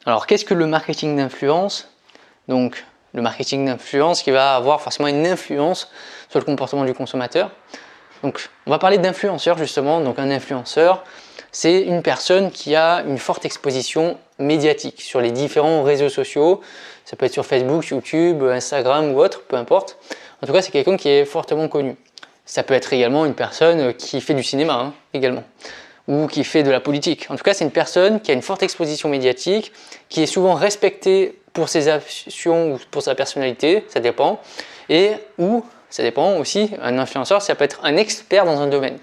Alors, qu'est-ce que le marketing d'influence? Donc, le marketing d'influence qui va avoir forcément une influence sur le comportement du consommateur. Donc, on va parler d'influenceur justement. Donc, un influenceur, c'est une personne qui a une forte exposition médiatique sur les différents réseaux sociaux. Ça peut être sur Facebook, YouTube, Instagram ou autre, peu importe. En tout cas, c'est quelqu'un qui est fortement connu. Ça peut être également une personne qui fait du cinéma, également, ou qui fait de la politique. En tout cas, c'est une personne qui a une forte exposition médiatique, qui est souvent respectée pour ses actions ou pour sa personnalité, ça dépend, et ou ça dépend aussi, un influenceur, ça peut être un expert dans un domaine.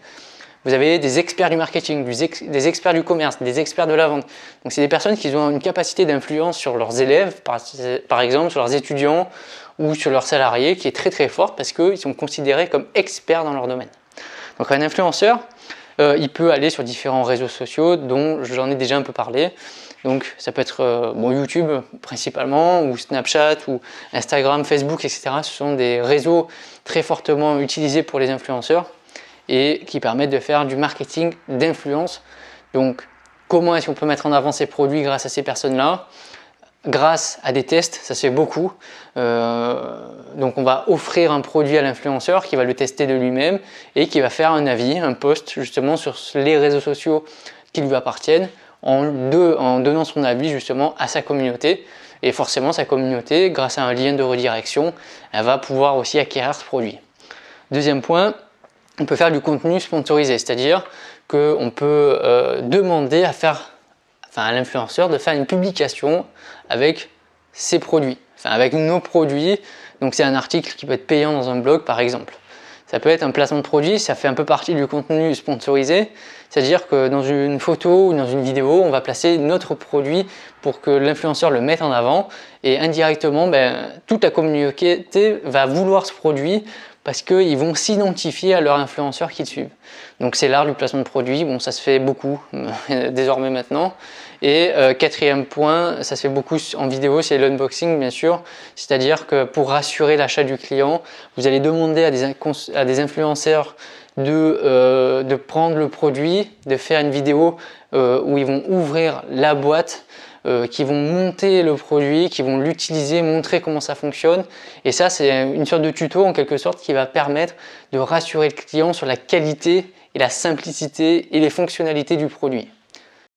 Vous avez des experts du marketing, des experts du commerce, des experts de la vente. Donc c'est des personnes qui ont une capacité d'influence sur leurs élèves, par exemple sur leurs étudiants ou sur leurs salariés, qui est très très forte parce qu'ils sont considérés comme experts dans leur domaine. Donc un influenceur, il peut aller sur différents réseaux sociaux dont j'en ai déjà un peu parlé. Donc ça peut être YouTube principalement, ou Snapchat, ou Instagram, Facebook, etc. Ce sont des réseaux très fortement utilisés pour les influenceurs et qui permettent de faire du marketing d'influence. Donc comment est-ce qu'on peut mettre en avant ces produits grâce à ces personnes-là? Grâce à des tests, ça se fait beaucoup. Donc on va offrir un produit à l'influenceur qui va le tester de lui-même et qui va faire un avis, un post justement sur les réseaux sociaux qui lui appartiennent en donnant son avis justement à sa communauté. Et forcément sa communauté, grâce à un lien de redirection, elle va pouvoir aussi acquérir ce produit. Deuxième point, on peut faire du contenu sponsorisé, c'est-à-dire qu'on peut demander à l'influenceur de faire une publication avec ses produits, avec nos produits. Donc c'est un article qui peut être payant dans un blog par exemple. Ça peut être un placement de produit, ça fait un peu partie du contenu sponsorisé, c'est-à-dire que dans une photo ou dans une vidéo, on va placer notre produit pour que l'influenceur le mette en avant et indirectement, toute la communauté va vouloir ce produit parce qu'ils vont s'identifier à leur influenceur qu'ils suivent. Donc c'est l'art du placement de produit, bon ça se fait beaucoup désormais maintenant. Et quatrième point, ça se fait beaucoup en vidéo, c'est l'unboxing bien sûr, c'est-à-dire que pour rassurer l'achat du client, vous allez demander à des influenceurs de prendre le produit, de faire une vidéo où ils vont ouvrir la boîte, qui vont monter le produit, qui vont l'utiliser, montrer comment ça fonctionne. Et ça, c'est une sorte de tuto en quelque sorte qui va permettre de rassurer le client sur la qualité et la simplicité et les fonctionnalités du produit.